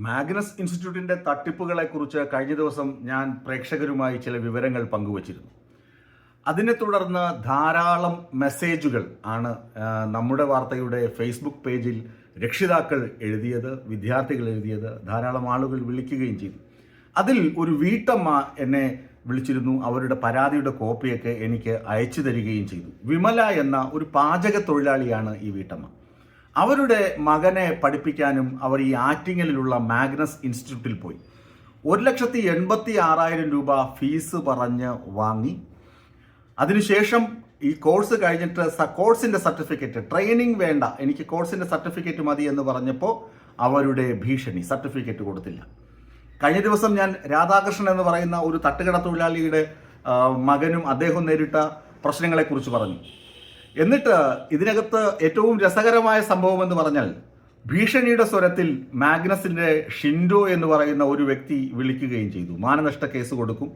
Magnus ഇൻസ്റ്റിറ്റ്യൂട്ടിൻ്റെ തട്ടിപ്പുകളെക്കുറിച്ച് കഴിഞ്ഞ ദിവസം ഞാൻ പ്രേക്ഷകരുമായി ചില വിവരങ്ങൾ പങ്കുവച്ചിരുന്നു. അതിനെ തുടർന്ന് ധാരാളം മെസ്സേജുകൾ ആണ് നമ്മുടെ വാർത്തയുടെ ഫേസ്ബുക്ക് പേജിൽ രക്ഷിതാക്കൾ എഴുതിയത്, വിദ്യാർത്ഥികൾ എഴുതിയത്, ധാരാളം ആളുകൾ വിളിക്കുകയും ചെയ്തു. അതിൽ ഒരു വീട്ടമ്മ എന്നെ വിളിച്ചിരുന്നു. അവരുടെ പരാതിയുടെ കോപ്പിയൊക്കെ എനിക്ക് അയച്ചു തരികയും ചെയ്തു. വിമല എന്ന ഒരു പാചക തൊഴിലാളിയാണ് ഈ വീട്ടമ്മ. അവരുടെ മകനെ പഠിപ്പിക്കാനും അവർ ഈ ആറ്റിങ്ങലിലുള്ള മാഗ്നസ് ഇൻസ്റ്റിറ്റ്യൂട്ടിൽ പോയി 1,86,000 രൂപ ഫീസ് പറഞ്ഞ് വാങ്ങി. അതിനുശേഷം ഈ കോഴ്സ് കഴിഞ്ഞിട്ട് കോഴ്സിൻ്റെ സർട്ടിഫിക്കറ്റ്, ട്രെയിനിങ് വേണ്ട, എനിക്ക് കോഴ്സിൻ്റെ സർട്ടിഫിക്കറ്റ് മതി എന്ന് പറഞ്ഞപ്പോൾ അവരുടെ ഭീഷണി, സർട്ടിഫിക്കറ്റ് കൊടുത്തില്ല. കഴിഞ്ഞ ദിവസം ഞാൻ രാധാകൃഷ്ണൻ എന്ന് പറയുന്ന ഒരു തട്ടുകട തൊഴിലാളിയുടെ മകനും അദ്ദേഹം നേരിട്ട പ്രശ്നങ്ങളെക്കുറിച്ച് പറഞ്ഞു. എന്നിട്ട് ഇതിനകത്ത് ഏറ്റവും രസകരമായ സംഭവം എന്ന് പറഞ്ഞാൽ ഭീഷണിയുടെ സ്വരത്തിൽ മാഗ്നസിൻ്റെ ഷിൻഡോ എന്ന് പറയുന്ന ഒരു വ്യക്തി വിളിക്കുകയും ചെയ്തു. മാനനഷ്ട കേസ് കൊടുക്കും,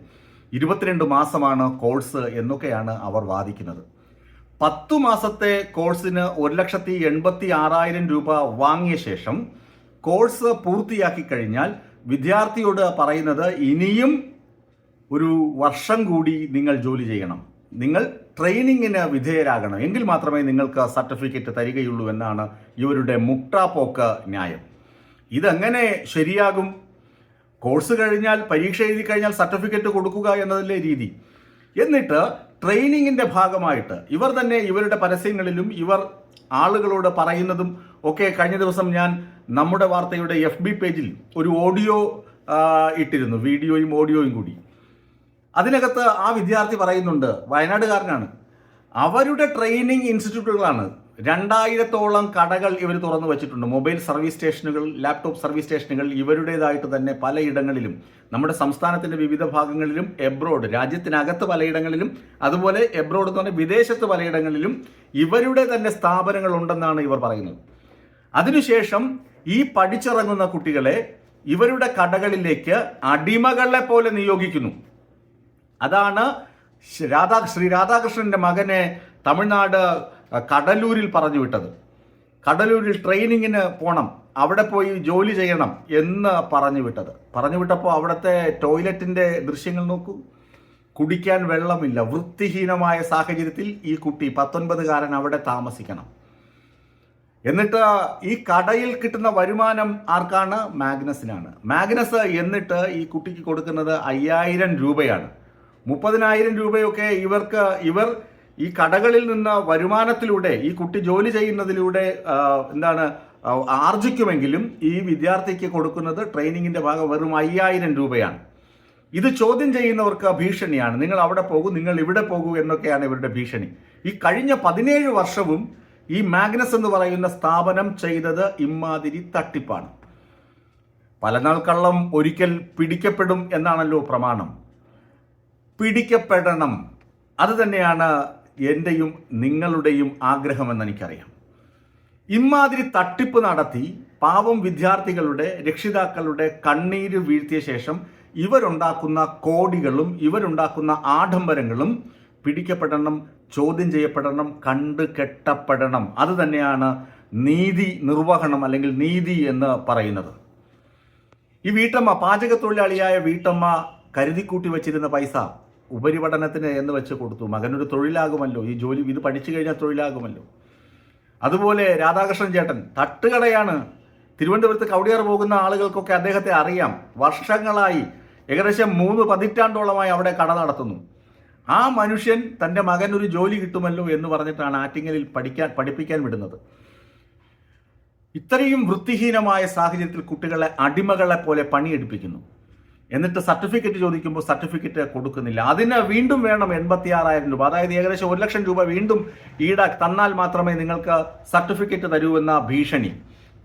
22 മാസമാണ് കോഴ്സ് എന്നൊക്കെയാണ് അവർ വാദിക്കുന്നത്. 10 മാസത്തെ കോഴ്സിന് 1,86,000 രൂപ വാങ്ങിയ ശേഷം കോഴ്സ് പൂർത്തിയാക്കി കഴിഞ്ഞാൽ വിദ്യാർത്ഥിയോട് പറയുന്നത് ഇനിയും ഒരു വർഷം കൂടി നിങ്ങൾ ജോലി ചെയ്യണം, നിങ്ങൾ ട്രെയിനിങ്ങിന് വിധേയരാകണം, എങ്കിൽ മാത്രമേ നിങ്ങൾക്ക് സർട്ടിഫിക്കറ്റ് തരികയുള്ളൂ എന്നാണ് ഇവരുടെ മുക്ടാപ്പോക്ക് ന്യായം. ഇതെങ്ങനെ ശരിയാകും? കോഴ്സ് കഴിഞ്ഞാൽ, പരീക്ഷ എഴുതി കഴിഞ്ഞാൽ സർട്ടിഫിക്കറ്റ് കൊടുക്കുക എന്നതല്ലേ രീതി. എന്നിട്ട് ട്രെയിനിങ്ങിൻ്റെ ഭാഗമായിട്ട് ഇവർ തന്നെ ഇവരുടെ പരസ്യങ്ങളിലും ഇവർ ആളുകളോട് പറയുന്നതും ഒക്കെ കഴിഞ്ഞ ദിവസം ഞാൻ നമ്മുടെ വാർത്തയുടെ FB പേജിൽ ഒരു ഓഡിയോ ഇട്ടിരുന്നു, വീഡിയോയും ഓഡിയോയും കൂടി. അതിനകത്ത് ആ വിദ്യാർത്ഥി പറയുന്നുണ്ട്, വയനാടുകാരനാണ്, അവരുടെ ട്രെയിനിങ് ഇൻസ്റ്റിറ്റ്യൂട്ടുകളാണ് 2000-ഓളം കടകൾ ഇവർ തുറന്നു വെച്ചിട്ടുണ്ട്. മൊബൈൽ സർവീസ് സ്റ്റേഷനുകൾ, ലാപ്ടോപ്പ് സർവീസ് സ്റ്റേഷനുകൾ ഇവരുടേതായിട്ട് തന്നെ പലയിടങ്ങളിലും, നമ്മുടെ സംസ്ഥാനത്തിൻ്റെ വിവിധ ഭാഗങ്ങളിലും, എബ്രോഡ്, രാജ്യത്തിനകത്ത് പലയിടങ്ങളിലും, അതുപോലെ എബ്രോഡ് എന്ന് പറഞ്ഞാൽ വിദേശത്ത് പലയിടങ്ങളിലും ഇവരുടെ തന്നെ സ്ഥാപനങ്ങൾ ഉണ്ടെന്നാണ് ഇവർ പറയുന്നത്. അതിനുശേഷം ഈ പഠിച്ചിറങ്ങുന്ന കുട്ടികളെ ഇവരുടെ കടകളിലേക്ക് അടിമകളെ പോലെ നിയോഗിക്കുന്നു. അതാണ് ശ്രീ രാധാകൃഷ്ണന്റെ മകനെ തമിഴ്നാട് കടലൂരിൽ പറഞ്ഞു വിട്ടത്. കടലൂരിൽ ട്രെയിനിങ്ങിന് പോകണം, അവിടെ പോയി ജോലി ചെയ്യണം എന്ന് പറഞ്ഞു വിട്ടപ്പോൾ അവിടുത്തെ ടോയ്ലറ്റിൻ്റെ ദൃശ്യങ്ങൾ നോക്കൂ. കുടിക്കാൻ വെള്ളമില്ല, വൃത്തിഹീനമായ സാഹചര്യത്തിൽ ഈ കുട്ടി 19കാരൻ അവിടെ താമസിക്കണം. എന്നിട്ട് ഈ കടയിൽ കിട്ടുന്ന വരുമാനം ആർക്കാണ്? മാഗ്നസിനാണ്. മാഗ്നസ് എന്നിട്ട് ഈ കുട്ടിക്ക് കൊടുക്കുന്നത് 5,000 രൂപയാണ്. 30,000 രൂപയൊക്കെ ഇവർ ഈ കടകളിൽ നിന്ന് വരുമാനത്തിലൂടെ, ഈ കുട്ടി ജോലി ചെയ്യുന്നതിലൂടെ ആർജിക്കുമെങ്കിലും ഈ വിദ്യാർത്ഥിക്ക് കൊടുക്കുന്നത് ട്രെയിനിങ്ങിൻ്റെ ഭാഗം വെറും 5,000 രൂപയാണ്. ഇത് ചോദ്യം ചെയ്യുന്നവർക്ക് ഭീഷണിയാണ്. നിങ്ങൾ അവിടെ പോകൂ, നിങ്ങൾ ഇവിടെ പോകൂ എന്നൊക്കെയാണ് ഇവരുടെ ഭീഷണി. ഈ കഴിഞ്ഞ 17 വർഷവും ഈ മാഗ്നസ് എന്ന് പറയുന്ന സ്ഥാപനം ചെയ്തത് ഇമ്മാതിരി തട്ടിപ്പാണ്. പലനാൾ കള്ളം ഒരിക്കൽ പിടിക്കപ്പെടും എന്നാണല്ലോ പ്രമാണം. പിടിക്കപ്പെടണം, അത് തന്നെയാണ് എൻ്റെയും നിങ്ങളുടെയും ആഗ്രഹമെന്ന് എനിക്കറിയാം. ഇമ്മാതിരി തട്ടിപ്പ് നടത്തി പാവം വിദ്യാർത്ഥികളുടെ, രക്ഷിതാക്കളുടെ കണ്ണീര് വീഴ്ത്തിയ ശേഷം ഇവരുണ്ടാക്കുന്ന കോടികളും ഇവരുണ്ടാക്കുന്ന ആഡംബരങ്ങളും പിടിക്കപ്പെടണം, ചോദ്യം ചെയ്യപ്പെടണം, കണ്ടു കെട്ടപ്പെടണം. അത് തന്നെയാണ് നീതി നിർവഹണം അല്ലെങ്കിൽ നീതി എന്ന് പറയുന്നത്. ഈ വീട്ടമ്മ, പാചക തൊഴിലാളിയായ വീട്ടമ്മ കരുതിക്കൂട്ടി വച്ചിരുന്ന പൈസ ഉപരിപഠനത്തിന് എന്ന് വെച്ച് കൊടുത്തു. മകനൊരു തൊഴിലാകുമല്ലോ, ഈ ജോലി ഇത് പഠിച്ചു കഴിഞ്ഞാൽ തൊഴിലാകുമല്ലോ. അതുപോലെ രാധാകൃഷ്ണൻ ചേട്ടൻ തട്ടുകടയാണ്. തിരുവനന്തപുരത്ത് കവടിയാർ പോകുന്ന ആളുകൾക്കൊക്കെ അദ്ദേഹത്തെ അറിയാം. വർഷങ്ങളായി, ഏകദേശം 3 പതിറ്റാണ്ടോളമായി അവിടെ കട നടത്തുന്നു. ആ മനുഷ്യൻ തൻ്റെ മകൻ ഒരു ജോലി കിട്ടുമല്ലോ എന്ന് പറഞ്ഞിട്ടാണ് ആറ്റിങ്ങലിൽ പഠിപ്പിക്കാൻ വിടുന്നത്. ഇത്രയും വൃത്തിഹീനമായ സാഹചര്യത്തിൽ കുട്ടികളെ അടിമകളെ പോലെ പണിയെടുപ്പിക്കുന്നു. എന്നിട്ട് സർട്ടിഫിക്കറ്റ് ചോദിക്കുമ്പോൾ സർട്ടിഫിക്കറ്റ് കൊടുക്കുന്നില്ല. അതിന് വീണ്ടും വേണം 86,000 രൂപ, അതായത് ഏകദേശം 1,00,000 രൂപ വീണ്ടും തന്നാൽ മാത്രമേ നിങ്ങൾക്ക് സർട്ടിഫിക്കറ്റ് തരൂ എന്ന ഭീഷണി.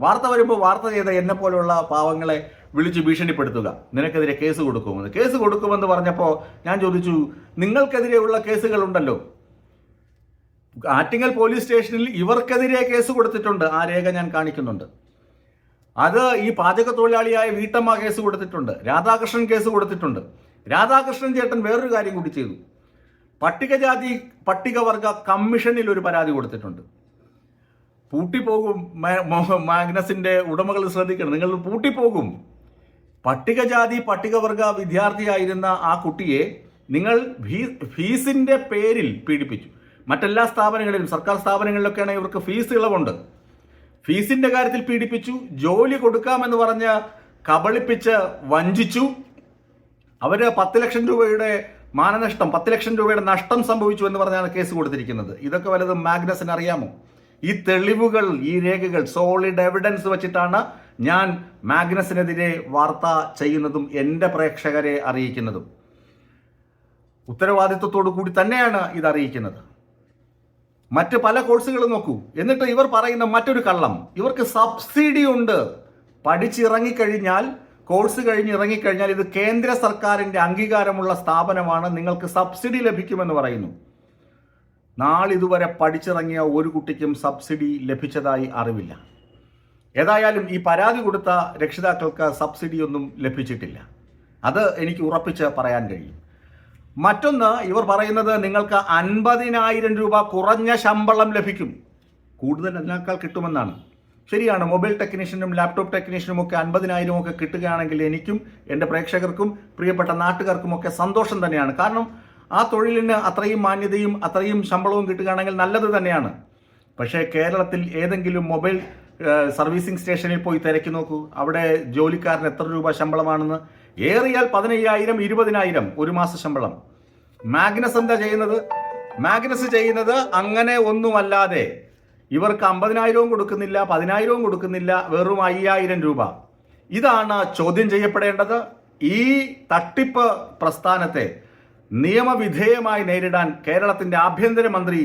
വാർത്ത വരുമ്പോൾ വാർത്ത ചെയ്ത എന്നെ പോലുള്ള പാവങ്ങളെ വിളിച്ച് ഭീഷണിപ്പെടുത്തുക, നിനക്കെതിരെ കേസ് കൊടുക്കുമെന്ന് പറഞ്ഞപ്പോൾ ഞാൻ ചോദിച്ചു, നിങ്ങൾക്കെതിരെയുള്ള കേസുകളുണ്ടല്ലോ. ആറ്റിങ്ങൽ പോലീസ് സ്റ്റേഷനിൽ ഇവർക്കെതിരെ കേസ് കൊടുത്തിട്ടുണ്ട്. ആ രേഖ ഞാൻ കാണിക്കുന്നുണ്ട്. അത് ഈ പാചക തൊഴിലാളിയായ വീട്ടമ്മ കേസ് കൊടുത്തിട്ടുണ്ട്, രാധാകൃഷ്ണൻ കേസ് കൊടുത്തിട്ടുണ്ട്. രാധാകൃഷ്ണൻ ചേട്ടൻ വേറൊരു കാര്യം കൂടി ചെയ്തു. പട്ടികജാതി പട്ടികവർഗ കമ്മീഷനിൽ ഒരു പരാതി കൊടുത്തിട്ടുണ്ട്. പൂട്ടിപ്പോകും. മാഗ്നസിന്റെ ഉടമകൾ ശ്രദ്ധിക്കണം, നിങ്ങൾ പൂട്ടിപ്പോകും. പട്ടികജാതി പട്ടികവർഗ വിദ്യാർത്ഥിയായിരുന്ന ആ കുട്ടിയെ നിങ്ങൾ ഫീസിന്റെ പേരിൽ പീഡിപ്പിച്ചു. മറ്റെല്ലാ സ്ഥാപനങ്ങളിലും, സർക്കാർ സ്ഥാപനങ്ങളിലൊക്കെയാണ് ഇവർക്ക് ഫീസ് ഇളവുണ്ട്. ഫീസിന്റെ കാര്യത്തിൽ പീഡിപ്പിച്ചു, ജോലി കൊടുക്കാമെന്ന് പറഞ്ഞ് കബളിപ്പിച്ച് വഞ്ചിച്ചു. അവര് 10 ലക്ഷം രൂപയുടെ മാനനഷ്ടം, 10 ലക്ഷം രൂപയുടെ നഷ്ടം സംഭവിച്ചു എന്ന് പറഞ്ഞാണ് കേസ് കൊടുത്തിരിക്കുന്നത്. ഇതൊക്കെ വല്ലതും മാഗ്നസിന് അറിയാമോ? ഈ തെളിവുകൾ, ഈ രേഖകൾ, സോളിഡ് എവിഡൻസ് വെച്ചിട്ടാണ് ഞാൻ മാഗ്നസിനെതിരെ വാർത്ത ചെയ്യുന്നതും എൻ്റെ പ്രേക്ഷകരെ അറിയിക്കുന്നതും. ഉത്തരവാദിത്വത്തോടു കൂടി തന്നെയാണ് ഇത് അറിയിക്കുന്നത്. മറ്റ് പല കോഴ്സുകളും നോക്കൂ. എന്നിട്ട് ഇവർ പറയുന്ന മറ്റൊരു കള്ളം, ഇവർക്ക് സബ്സിഡി ഉണ്ട്. പഠിച്ചിറങ്ങിക്കഴിഞ്ഞാൽ, കോഴ്സ് കഴിഞ്ഞ് ഇറങ്ങിക്കഴിഞ്ഞാൽ ഇത് കേന്ദ്ര സർക്കാരിൻ്റെ അംഗീകാരമുള്ള സ്ഥാപനമാണ്, നിങ്ങൾക്ക് സബ്സിഡി ലഭിക്കുമെന്ന് പറയുന്നു. നാളിതുവരെ പഠിച്ചിറങ്ങിയ ഒരു കുട്ടിക്കും സബ്സിഡി ലഭിച്ചതായി അറിവില്ല. ഏതായാലും ഈ പരാതി കൊടുത്ത രക്ഷിതാക്കൾക്ക് സബ്സിഡിയൊന്നും ലഭിച്ചിട്ടില്ല. അത് എനിക്ക് ഉറപ്പിച്ച് പറയാൻ കഴിയും. മറ്റൊന്ന്, ഇവർ പറയുന്നത് നിങ്ങൾക്ക് 50,000 രൂപ കുറഞ്ഞ ശമ്പളം ലഭിക്കും, കൂടുതൽ അതിനേക്കാൾ കിട്ടുമെന്നാണ്. ശരിയാണ്, മൊബൈൽ ടെക്നീഷ്യനും ലാപ്ടോപ്പ് ടെക്നീഷ്യനും ഒക്കെ 50,000 ഒക്കെ കിട്ടുകയാണെങ്കിൽ എനിക്കും എൻ്റെ പ്രേക്ഷകർക്കും പ്രിയപ്പെട്ട നാട്ടുകാർക്കുമൊക്കെ സന്തോഷം തന്നെയാണ്. കാരണം ആ തൊഴിലിന് അത്രയും മാന്യതയും അത്രയും ശമ്പളവും കിട്ടുകയാണെങ്കിൽ നല്ലത് തന്നെയാണ്. പക്ഷേ കേരളത്തിൽ ഏതെങ്കിലും മൊബൈൽ സർവീസിംഗ് സ്റ്റേഷനിൽ പോയി തിരക്കി നോക്കൂ, അവിടെ ജോലിക്കാരന് എത്ര രൂപ ശമ്പളമാണെന്ന്. ഏറിയാൽ 15,000, 20,000 ഒരു മാസ ശമ്പളം. മാഗ്നസ് എന്താ ചെയ്യുന്നത്? മാഗ്നസ് ചെയ്യുന്നത് അങ്ങനെ ഒന്നുമല്ലാതെ ഇവർക്ക് 50,000 കൊടുക്കുന്നില്ല, 10,000 കൊടുക്കുന്നില്ല, വെറും 5,000 രൂപ. ഇതാണ് ചോദ്യം ചെയ്യപ്പെടേണ്ടത്. ഈ തട്ടിപ്പ് പ്രസ്ഥാനത്തെ നിയമവിധേയമായി നേരിടാൻ കേരളത്തിൻ്റെ ആഭ്യന്തരമന്ത്രി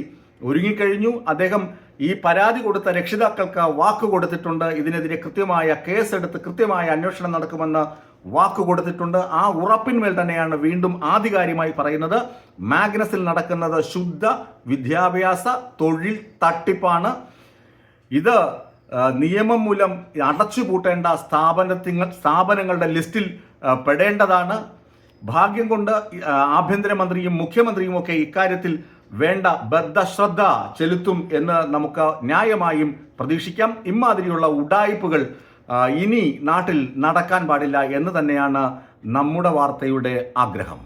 ഒരുങ്ങിക്കഴിഞ്ഞു. അദ്ദേഹം ഈ പരാതി കൊടുത്ത രക്ഷിതാക്കൾക്ക് വാക്ക് കൊടുത്തിട്ടുണ്ട്. ഇതിനെതിരെ കൃത്യമായ കേസെടുത്ത് കൃത്യമായ അന്വേഷണം നടക്കുമെന്ന് വാക്ക് കൊടുത്തിട്ടുണ്ട്. ആ ഉറപ്പിന്മേൽ തന്നെയാണ് വീണ്ടും ആധികാരികമായി പറയുന്നത്, മാഗ്നസിൽ നടക്കുന്നത് ശുദ്ധ വിദ്യാഭ്യാസ തൊഴിൽ തട്ടിപ്പാണ്. ഇത് നിയമം മൂലം അടച്ചുപൂട്ടേണ്ട സ്ഥാപനങ്ങളുടെ ലിസ്റ്റിൽ പെടേണ്ടതാണ്. ഭാഗ്യം കൊണ്ട് ആഭ്യന്തരമന്ത്രിയും മുഖ്യമന്ത്രിയും ഒക്കെ ഇക്കാര്യത്തിൽ വേണ്ട ബദ്ധശ്രദ്ധ ചെലുത്തും എന്ന് നമുക്ക് ന്യായമായും പ്രതീക്ഷിക്കാം. ഇമാതിരിയുള്ള ഉഡായിപ്പുകൾ ഇനി നാട്ടിൽ നടക്കാൻ പാടില്ല എന്ന് തന്നെയാണ് നമ്മുടെ വാർത്തയുടെ ആഗ്രഹം.